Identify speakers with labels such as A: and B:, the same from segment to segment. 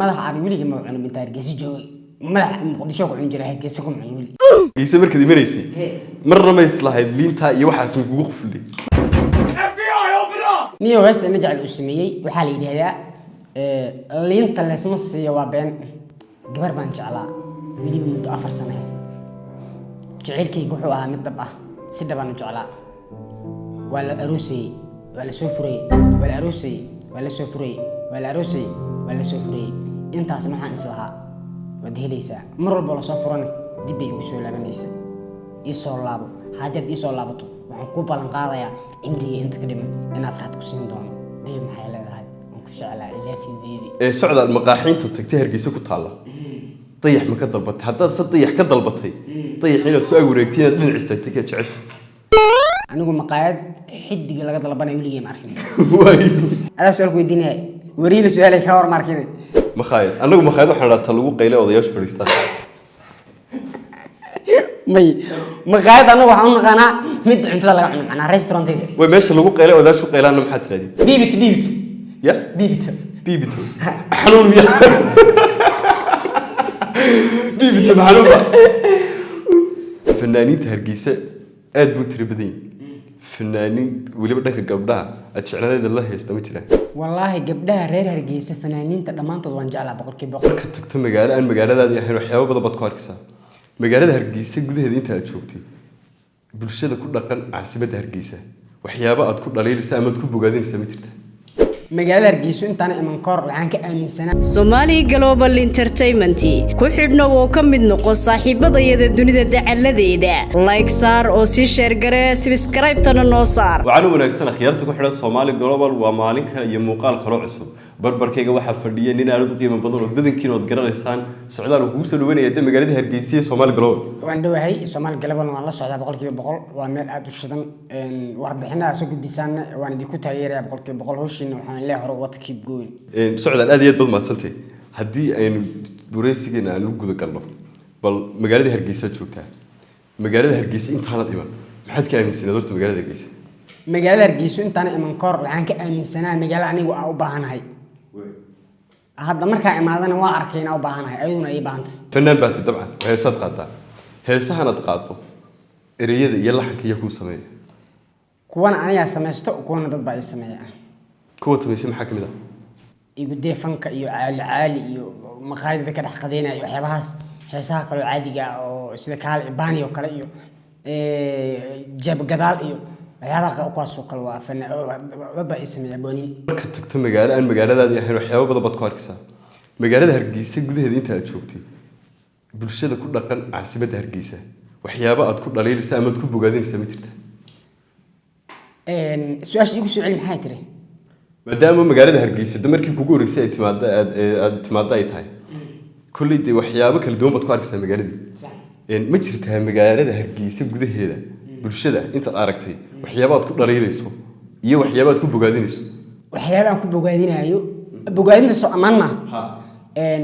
A: madaxa aan wiliga ma cuno inta Hargeysa joogay madaxa Muqdisho ku cun jiray Hargeysa ku cun wili
B: Hargeysa markad imaneysay marna ma islahayd liinta iyo waxaas ma kugu quflay
A: niyo heesta ina jacayl u sameeyay waxa la yiraahdaa liinta la isma siiyo waa been gabar baan jeclaa wili muddo 4 sano jacaylkaygu wuxuu ahaa mid dhab ah si dhaban u jeclaa waa la aroosay waa la soo furay waa la aroosay waa la soo furay waa la aroosay waa la soo furay intaas waxaan islahaa wad helaysaa mar walba la soo furan dib ay ugu soo laabanaysaa isoo laabo haddii isoo laabato waxaan ku balan qaadayaa cimriga inta ka dhiman in afraad ku siin doono bay maxay leedahay aan ku jeclaa ilaafideedii
B: socdaal maqaaxiinta tagtay Hargeysa ku taala dayax ma ka dalbatay haddaad sad dayax ka dalbatay dayax inaad ku agureegtiin dhinac istaagtay ka jecel
A: anigu maqaayad xidiga laga dalbanay wiliga ma arkin
B: way
A: adaa su'aal ku weydiinay wariil su'aal ka hor markiday
B: maqaayad anagu maqaayad waxaan raadtaa lagu qaylay odayaasha fadhiistaan
A: may maqaayad anagu waxaan u naqaanaa mid cuntada laga cuno macna restaurant-ka
B: way meesha lagu qaylay odayaashu qaylaan maxaa tiraadii
A: bibit
B: ya bibito xanuun miya bibito xanuun fanaaniinta Hargeysa aad buu tiri badan fanaaniin waliba dhanka gabdhaha ajeclaanada la heesta ma jiraan
A: wallahi gabdhaha reer Hargeysa fanaaniinta dhamaantood waan jeclaa boqolkiiba boqol
B: ka tagto magaalo aan magaaladaadii ahayn waxyaabo badan baad ku arkaysaa magaalada Hargeysa gudaheeda inta aad joogtay bulshada ku dhaqan caasimadda Hargeysa waxyaabo aad ku dhaliilaysaa ama aad ku bogaadinaysaa ma jirtaa
A: magaalada Hargeysa intaan iman kor waxaan ka aaminsanaa
C: Somali Global Entertainment ku xidhno oo ka mid noqo saaxiibadayada dunida dacaladeeda like saar oo si share garee subscribe tana noo saar
B: waxaan wanaagsan akhyaarta ku xidhan Somali Global waa maalinka iyo muuqaal kale cusub barbarkayga waxa fadhiya nin aad u qiimo badan oo badankiin oo garanaysaan socdaal uu ku soo dhaweynaya magaalada Hargeysa Somali Global
A: waan dhawahay Somali Global waan la socdaa boqolkiiba boqol waa meel aad u shidan warbixinaha soo gudbisaan waan idinku taageerayaa boqolkiiba boqol hawshiina waxaan leeyahay hore what keep going
B: socdaal aad iyo aad maadsantahay haddii aynu bureysigeena aan u guda galno bal magaalada Hargeysa joogtaa magaalada Hargeysa intaanad iman maxaad ka aaminsanaa horta magaalada Hargeysa
A: magaalada Hargeysa intaan iman kor waxaan ka aaminsanaa magaalo anigu aan u baahanahay hadda markaa imaadana waa arkayna u baahanahay ayaduna ay baahantay
B: fanaan baad dabcan heesaad qaadaa heesahan aad qaado ereyada iyo laxanka iyo ku sameeyo
A: kuwana aniga sameesto kuwana dad baa ay sameeyaan
B: kuwa tameysay maxaa kamid ah
A: igu deefanka iyo caali iyo maqaayadda ka dhax qadeynaya waxyaabahaas heesaha kale caadiga oo sida kaal ibaani oo kale iyo jab gadaal iyo waxyaabaha kuwaas oo kale waa fanaan dad baa ay sameeyaan boonin
B: marka tagto magaalo aan magaaladaadii ahayn waxyaabo badan baad ku arkaysaa magaalada Hargeysa gudaheeda inta aad joogtay bulshada ku dhaqan caasimadda Hargeysa waxyaabo aad ku dhaliilaysaa ama aad ku bogaadinaysaa ma jirtaa
A: su'aasha igu soo celi maxay tiri
B: maadaama magaalada Hargeysa markii kugu horeysay ay timaada ay tahay kulli de waxyaabo kala duwan baad ku arkaysaa magaaladii ma jirtaa magaalada Hargeysa gudaheeda bulshada inta aragtay waxyaabo aad ku dhaliilayso iyo waxyaabo aad ku bogaadinayso
A: waxyaabo aan ku bogaadinayo bogaadinta soo amaan ma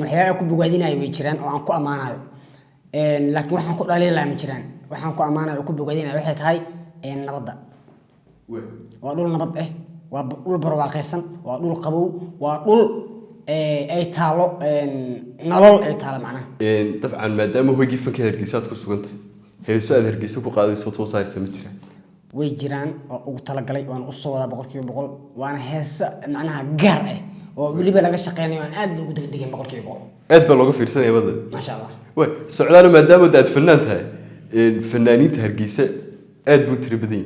A: waxyaabo aan ku bogaadinayo way jiraan oo aan ku amaanayo laakiin waxaan ku dhaliilaa ma jiraan waxaan ku amaanayo oo ku bogaadinayo waxay tahay nabadda waa dhul nabad ah waa dhul barwaaqaysan waa dhul qabow waa dhul ay taalo nolol ay taalo macnaha
B: dabcan maadaama hoygii fanka Hargeysa aad ku sugan tahay heeso aad Hargeysa ku qaadayso soo saartay ma jiraan
A: way jiraan oo ugu talagalay waan u soo wada boqolkiiba boqol waana heesa macnaha gaar ah oo waliba laga shaqeynayo aan aad ugu degdegin boqolkiiba boqol
B: aad baa looga fiirsanaya badda
A: ma sha Allah
B: way socdaal maadaama aad fanaan tahay fanaaniinta Hargeysa aad buu tiri badan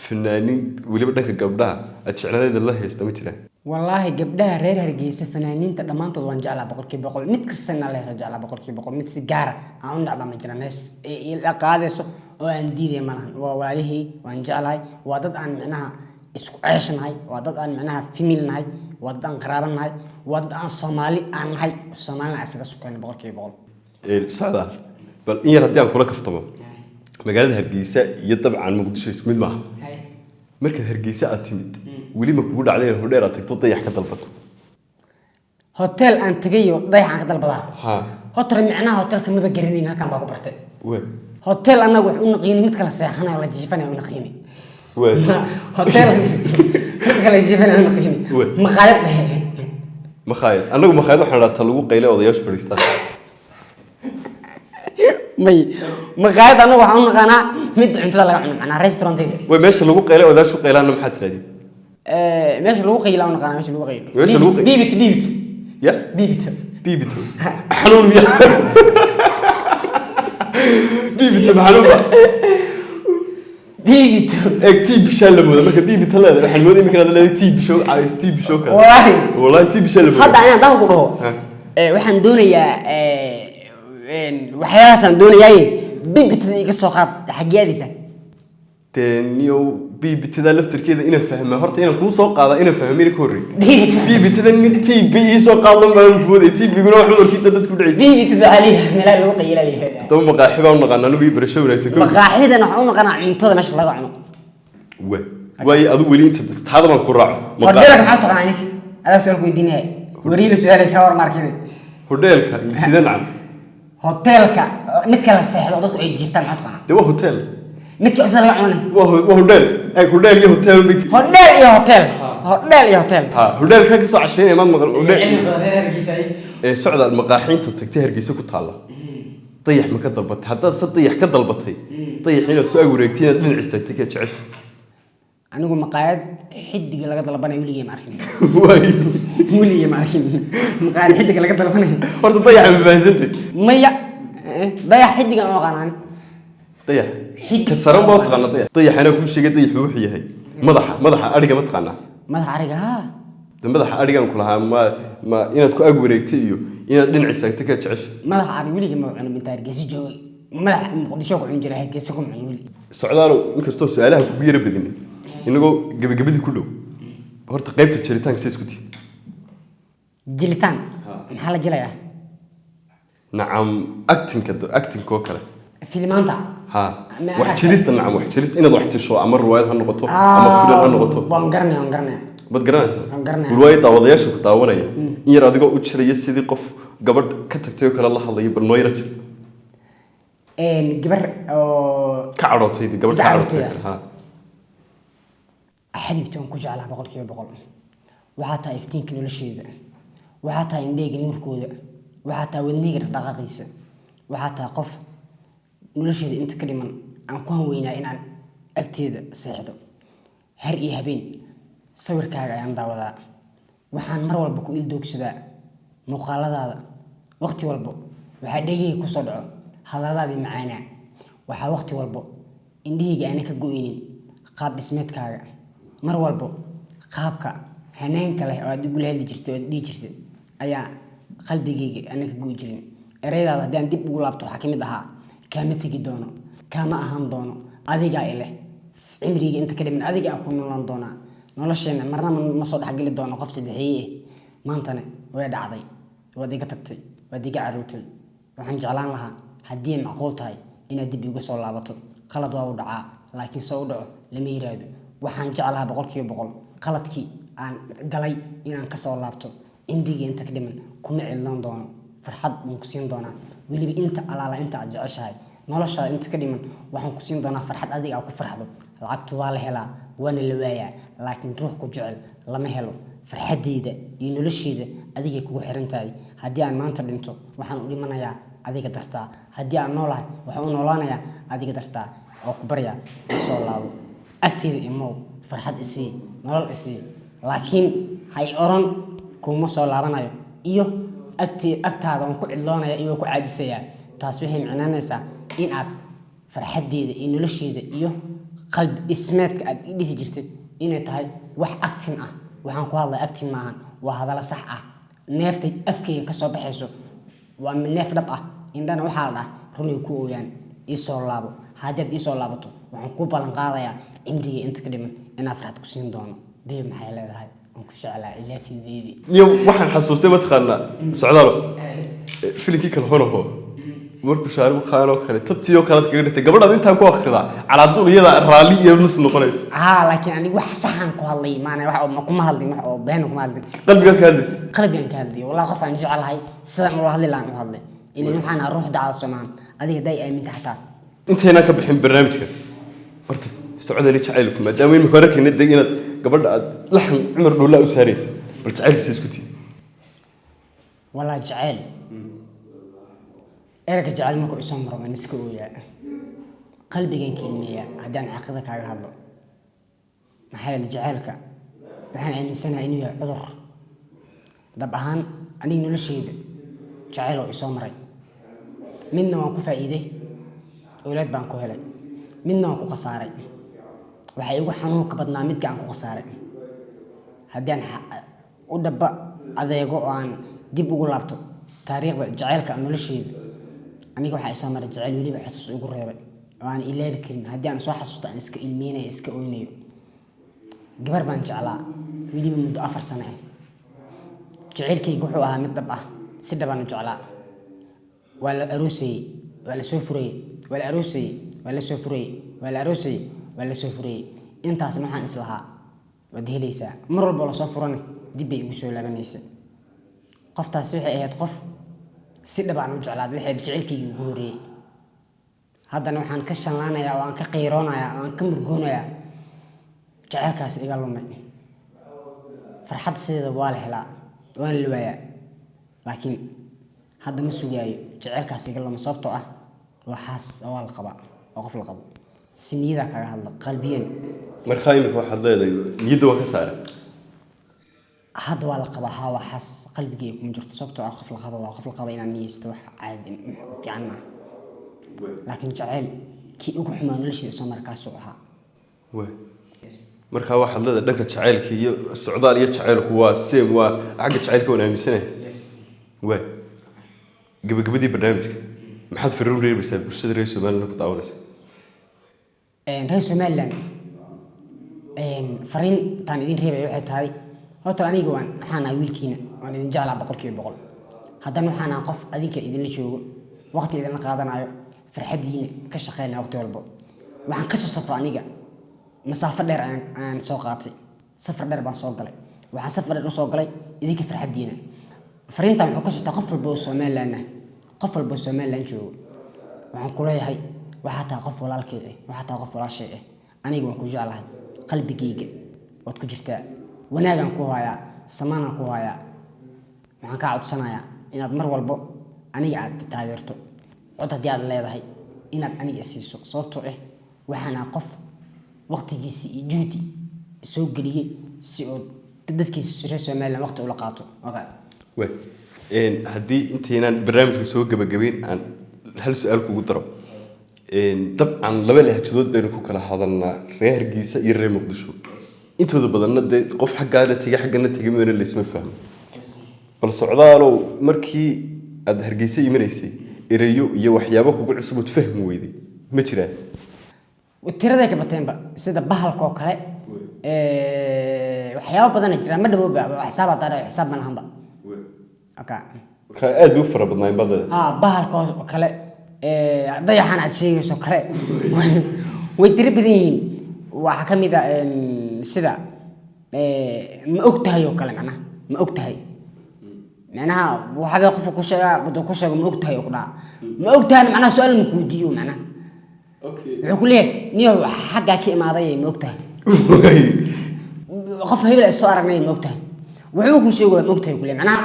B: fanaaniin waliba dhanka gabdhaha ajeclaanada la heesta ma jiraan
A: wallahi gabdhaha reer Hargeysa fanaaniinta dhamaantood waan jeclaa boqolkiiba boqol mid kastana la heesa jeclaa boqolkiiba boqol mid si gaar ah aan u nacba ma jiraan hees ila qaadayso oo aan diiday malahan waa walaalihii waan jeclahay waa dad aan macnaha isku ceeshnahay waa dad aan macnaha family nahay waa dad aan qaraaban nahay waa dad aan Soomaali aan nahay Soomaalina isaga sukeen boqolkiiba boqol
B: socdaal bal in yar haddii aan kula kaftamo magaalada Hargeysa iyo dabcan Muqdisho isku mid maaha marka Hargeysa aad timid wali ma kugu dhacday hodheer aad tagto dayax ka dalbato
A: hotel aan tagayo dayax aan ka dalbadaa hotel macnaha hotelka ma garaneyn halkan baa ku bartay hotel anagu wax u naqiini mid kala seexanayo la jiifanayo u naqiini hotel kala jiifanayo u naqiini maqaayad
B: makhaayad annagu makhaayad waxaan dhahaa ta lagu qaylay odayaashu fadhiistaan
A: may maqaayad anagu waxaan u naqaanaa mid cuntada laga cuno macnaa restaurantayda
B: way meesha lagu qaylay odayaashu qaylaana maxaa tirahdeen
A: meesha lagu qayla u naqaanaa meesha lagu qaylo
B: Meesha lagu qaylo?
A: bibit
B: ya
A: bibit
B: biibito xanuun miya biibito maxanuunba
A: bibit
B: eeg tii bishaa la mooda marka biibito leedahay waxaan mooday iminka inaad leedahay tii bisho cays tii bisho kale wallahi tii bishaa la mooda
A: hadda ayaan daan ku dhaho
B: Ha.
A: waxaan doonayaa waxyaalahaasaan doonayaaye bibitada iga soo qaad xagiyaadiisa
B: niyo biibitada laftirkeeda inaan fahmaa horta inaan kuu soo qaada inaan fahmina ka horreey
A: bibit
B: biibitada mid TB ii soo qaadan baan mooday TB-guna wax cudurkiisa dadku dhacay
A: bibitada xaliga meelaha lagu qayla leeyahay
B: daba maqaaxi baan u naqaan anigu ii barasho wanaagsan ka
A: maqaaxidan waxaan u naqaanaa cuntada meesha laga cuno
B: way adigu weli inta taada baan ku raaco
A: hordeelka maxaa taqaanaa ninka adaa su'aal ku weydiinaya wariila su'aal ka war markii
B: hoteelka sida nacam
A: hoteelka midka la seexdo dadku ay jiiftaan maxaa taqaanaa
B: de waa hotel
A: midka cuntada laga cunay
B: waa hotel ay hotel iyo hotel mid
A: hodheel iyo hotel hodheel iyo hotel
B: ha hotelka ka soo casheeyay maad maqal hotel socdaal maqaaxiinta tagtay hargeysa ku taala dayax ma ka dalbatay haddaad se dayax ka dalbatay dayax inaad ku ag wareegtiin dhinac istaagtay ka jecesha
A: anigu maqaayad xidiga laga dalbanayo weligay ma arkin
B: waay
A: weligay ma arkin maqaayad xidiga laga dalbanayo
B: horta dayax ma fahansantay
A: maya dayax xidiga ma aqaanaan
B: dayax ka saran baa taqaana dayaxana ku sheegay dayax wuxuu yahay madaxa ariga ma taqaana
A: madaxa ariga ha
B: madaxa arigan ku lahaa ma inaad ku ag wareegtay iyo inaad dhinac istaagtay ka jecesha
A: madaxa ariga weligay ma cuno inta hargeysa joogay madaxa muqdisho ku cuni jiray hargeysa ku cuni weli
B: socdaalo inkastoo su'aalaha kugu yara badinay inagoo gabagabadii ku dhow horta qaybta jiritaanka say isku tihi
A: jilitaan maxaa la jilayaa
B: nacam actingkoo kale
A: filimaanta
B: ha wax jirista nacam wax jirista inaad wax tisho ama riwaayad ha noqoto ama filim ha noqoto
A: waan garanaya
B: bad garanaysa
A: Waan garanaya.
B: riwaayad daawadayaasha ku daawanaya in yar adigoo u jiraya sidii qof gabadh ka tagtay oo kale la hadlaya bal noo yara jir
A: gabar oo
B: ka cadhootay gabadh ka
A: Ka
B: cadhootay
A: cadhootay.
B: ha
A: xadibta waan ku jeclaa 100% waxaa tahay iftiinka nolosheeda waxaa tahay indheyga nuurkooda waxaa tahay wadniga dhaqdhaqaaqiisa waxaa tahay qof nolosheeda inta ka dhiman aan ku hanweynaa inaan agteeda seexdo har iyo habeen sawirkaaga ayaan daawadaa waxaan mar walba ku ildoogsadaa muuqaaladaada waqti walba waxaa dhegahayga kusoo dhaco hadalladaadii macaanaa waxaa waqti walba indhahayga aanan ka go'aynin qaab dhismeedkaaga mar walba qaabka hanaanka leh oo aad igula hadli jirtay oo aad dhihi jirtay ayaa qalbigayga aanan ka go'i jirin eraydaada haddii aan dib ugu laabto waxaa ka mid ahaa kaama tegi doono kaama ahaan doono adigaa ileh cimriga inta ka dhiman adiga aan ku noolaan doonaa nolosheena marna ma soo dhexgeli doono qof saddexeeye maantana way dhacday waad iga tagtay waad iga caruurtay waxaan jeclaan lahaa haddii ay macquul tahay inaad dib igu soo laabato qalad waa u dhacaa laakiin soo u dhaco lama yiraahdo waxaan jeclahaa 100% qaladkii aan galay inaan kasoo laabto cimriga inta ka dhiman kuma cilan doono farxad baan ku siin doonaa weliba inta alaala inta aad jeceshahay noloshaada inta ka dhiman waxaan ku siin doonaa farxad adiga aad ku farxdo lacagtu waa la helaa waana la waayaa laakiin ruux ku jecel lama helo farxadeyda iyo nolosheeda adigay kugu xiran tahay haddii aan maanta dhinto waxaan u dhimanayaa adiga dartaa haddii aan noolahay waxaan u noolaanayaa adiga dartaa oo ku baryaa soo laabo agteeda imow farxad isii nolol isii laakiin hay oran kuma soo laabanayo iyo agtaada waan ku cidloonaya iyo ku caajisayaa taas waxay micnaanaysaa in aad farxaddeeda iyo nolosheeda iyo qalbi ismeedka aad i dhisi jirtay inay tahay wax actin ah waxaan ku hadlaya actin maahan waa hadallo sax ah neeftay afkayga ka soo baxayso waa neef dhab ah indhana waxaa la dhaha runay ku ooyaan iisoo laabo haddii aad iisoo laabato waxaan ku ballan qaadayaa cimriga inta ka dhiman inaan farxad ku siin doono beeb maxay leedahay waan ku jeclaa ilaafideedii
B: iyo waxaan xasuustay mataqaanaa socdaalo filimkii kale honaho markuu shaaribu khaan oo kale tabtiyo kale kaga dhintay gabadhaad intaa ku akhridaa calaadul iyada raalli iyo nus noqonaysa
A: laakiin anigu wax saxan ku hadlay maana wax oo kuma hadlin wax oo been kuma hadlin
B: qalbigaas ka hadlaysa
A: qalbigan ka hadlay wallahi qof aan jecelahay sidan ula hadli laan u hadlay ilaa waxaan ruux daacad Soomaan adiga day aaminta xataa
B: intayna ka bixin barnaamijka horta socdaali jacaylku maadaama imika arkayna inaad gabadha aad laxan cumar dhowla u saaraysa bal jacaylkiisa isku tii
A: والله جعل إرك جعل ما كو إسمر من سكويا قلبي كان كلمية هدان حقيقة على هذا محل جعلك وحنا إن سنة إنه عذر دبهان أني نلشيد جعله إسمري منا وانكو فائدة أولاد بانكو هلاي منا وانكو قصاري وحيقو حنون كبدنا مدك عنكو قصاري هدان ودبا adeego aan dib ugu laabto taariikhda jaceylka aan nolosheyda aniga waxa soo maray jaceyl waliba xasuus ugu reebay oo aan ilaabi karin haddii aan soo xasuusto aan iska ilmeenay iska oynayo gabar baan jeclaa waliba muddo 4 sano ah jaceylkaygu wuxuu ahaa mid dhab ah si dhaban u jeclaa waa la aroosay waa la soo furay waa la aroosay waa la soo furay waa la aroosay waa la soo furay intaasna waxaan islahaa wad helaysaa mar walba la soo furanay dib ay ugu soo laabanaysa qoftaas waxay ahayd qof si dhabaan u jeclaad waxay jaceylkayga ugu horeeyay haddana waxaan ka shanlaanayaa oo aan ka qiiroonayaa oo aan ka murgoonayaa jaceylkaas iga lumay farxad sideeda waa la helaa waan la waayaa laakiin hadda ma sugaayo jaceylkaas iga lumay sababtoo ah waxaas waa la qabaa oo qof la qabo si niyada kaga hadla qalbiyan
B: markaa imika waxaad leedahay niyadda waa ka saaray
A: هذا ولا قبا هوا حس قلبي يكون جرت صبته أو خف القبا وخف القبا إن الناس تروح عادي في عنا لكن جعل كي أقول حمان ليش يسمى كاسوها
B: marka waxa la dhanka jaceylka iyo socdaal iyo jaceylku waa same waa xagga jaceylka wana aaminsanay way gabagabadii barnaamijka maxaad fariin reebaysaa bulshada reer Soomaaliland ku daawanaysa
A: reer Soomaaliland fariin taan idin reebay waxay tahay horta aniga waxaan wiilkiina waan idin jeclaa 100% haddana waxaan qof adinka idin la joogo waqti idin la qaadanayo farxadiina ka shaqeynaa waqti walba waxaan ka soo safray aniga masaafo dheer aan soo qaatay safar dheer baan soo galay waxaan safar dheer u soo galay idinka farxadiina fariintan wuxuu ka soo qof walba oo Soomaaliland qof walba oo Soomaaliland joogo waxaan ku leeyahay waxa taa qof walaalkay waxa taa qof walaashay aniga waan ku jeclahay qalbigayga wad ku jirtaa wanaagan ku haya samaana ku haya waxaan ka codsanayaa inaad mar walba aniga aad taageerto cod haddii aad leedahay inaad aniga siiso sababtoo ah waxaana qof waqtigiisa iyo juhdi soo geliyay si uu dadkiisa reer Soomaaliland waqti ula qaato
B: way haddii inteenan barnaamijka soo gabagabeyn aan hal su'aal kugu daro dabcan laba lahjadood baynu ku kala hadalnaa reer Hargeysa iyo reer Muqdisho intooda badanna de qof xagga la tagay xagga la tagay meel la isma fahmo bal socdaalow markii aad Hargeysa imanaysay erayo iyo waxyaabo kugu cusub oo fahmi weyday ma jiraan
A: tirada ka bateenba sida bahalka oo kale waxyaabo badan jira ma dhawba xisaab aad taariikh xisaab ma lahanba
B: marka aad u fara badnaa badada
A: bahalka oo kale dayaxan aad sheegayso kale way tiri badan yihiin waxa kamid ah sida ma ogtahay oo kale ma ogtahay macnaha waxa qof ku sheega ma ogtahay oo kala ma ogtahay macnaha su'aal ma ku diyo macnaha wuxuu ku leeyahay niyo xagga ka imaaday ma ogtahay qof hebel ay soo aragnay ma ogtahay wuxuu ku sheegay ma ogtahay ku leeyahay macnaha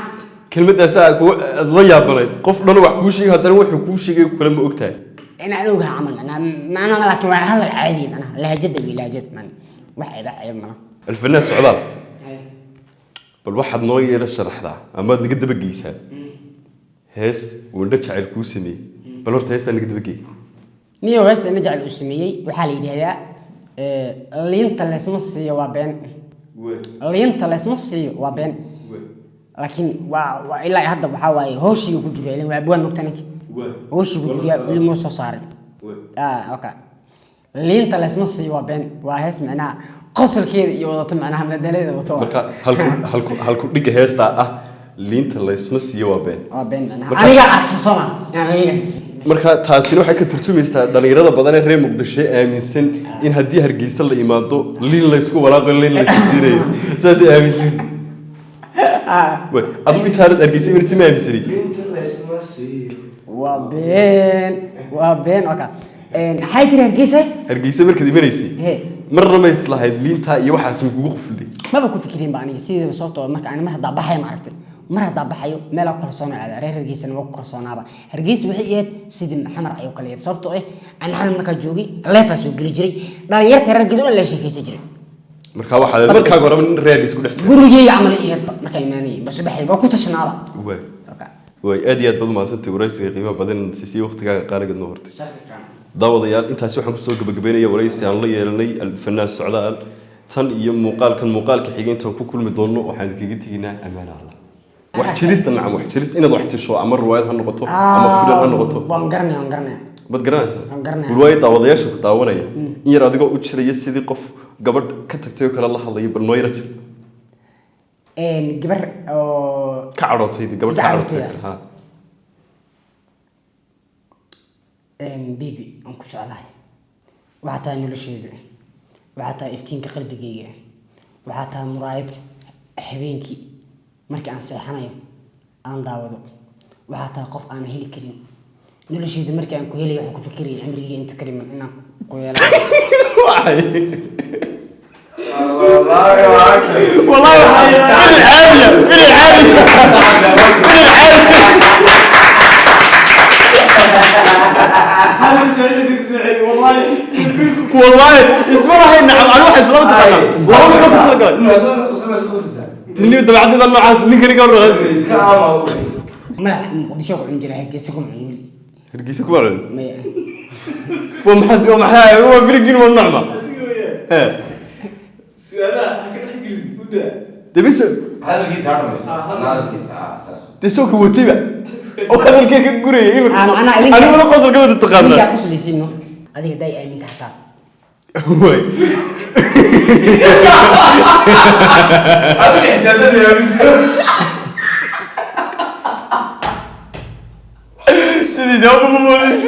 B: kelmadaas aad la yaabanayd qof dhan wax ku sheegay hadana wuxuu ku sheegay kale ma ogtahay
A: أنا ألوجها عمل أنا لكن هذا العادي أنا لهجة ولاجة من واحد عيب منه
B: الفنان سعدال بالواحد نوير الشرح ذا أما نقدر بقيسها هس وندش على الكوسمي بلورت هس نقدر بقي
A: نيو هس نرجع الأسمية وحالي هذا اللي أنت اللي اسمه وابن اللي أنت اللي اسمه وابن لكن وإلا هذا بحاول هوشي وكجري لين وابوان مقتنك وش بتجي اللي مو صار أوكي اللي أنت اللي اسمه وابن وهس معناه قصر كذا يوضع معناها من الدليل وطوع
B: هل ديك هستا اللي أنت اللي اسمه وابن
A: وابن معناها أنا قاعد صنع يعني
B: marka taasina waxay ka turjumaysaa dhalinyarada badan ee reer Muqdisho aaminsan in hadii Hargeysa la imaado liin la isku walaaqo liin la siinayo saas aaminsan way adu intaad Hargeysa inta ma aaminsan
A: وابين اوكي حاجه هرجيسه
B: Hargeysa markaad imaneysay marna ma islahayd liinta iyo waxaas ma kugu quflay
A: ما بكون فكرين بقى aniga sidii sababtoo marka aan mar hada baxay ma aragtay mar haddaa baxayo meel ku kalsoona aada reer Hargeysana waa ku kalsoonaaba Hargeysa waxay ahayd sidii xamar ayuu kala yahay sababtoo ah aan hal markaa joogay leefa soo geli jiray dhalinyarta reer Hargeysa oo la sheekaysan jiray
B: marka waxa marka hore in reer isku dhex jiray
A: gurigay amal iyo marka iimaanay bas baxay waa ku tashanaaba
B: way aad iyo aad badan maantay waraysiga qiimo badan si waqtiga qaaliga noo hortay daawadayaal intaas waxaan ku soo gabagabeynaya waraysi aan la yeelanay Alfanaan Socdaal tan iyo muuqaalka xigeentan ku kulmi doono waxaan kaga taginaa amaan Allah wax jirista nacam wax jirista inaad wax tisho ama riwaayad ha noqoto ama filim ha noqoto
A: waan garanay
B: bad garanaysa riwaayad daawadayaasha ku daawanaya in yar adigoo u jiraya sidii qof gabadh ka tagtay oo kala la hadlay bal noo yaraj
A: gabar oo
B: ka carootay gabadh ka carootay ha
A: baby aan ku jeclahay waxa taa nolosheeda waxa taa iftiinka qalbigayga waxa taa muraayad habeenkii markii aan seexanayo aan daawado waxa taa qof aan heli karin nolosheeda markii aan ku helayo waxaan ku fikirayay amrigayga inta kariman inaan ku yeelo
B: والله والله اسمها هي نعم انا واحد صرت والله ما كنت تني بعد ذا النوع نيك نيك راسي
A: ما مقدشو عن جرا هرجيسكم عيول
B: هرجيسكم عيول
A: ما
B: هو فريقين والنعمه
D: سؤالها هكذا حقل ودا
B: دبيس
D: هذا الكيس هذا الكيس
B: تسوق وتيبا وهذا الكيك غوري
A: انا
B: ولا قصر قبل التقابل
A: يا قصدي سينو هذه داي امين حتى
B: وي
D: هذا الاحتياجات يا بنت
B: سيدي جاوب
D: والله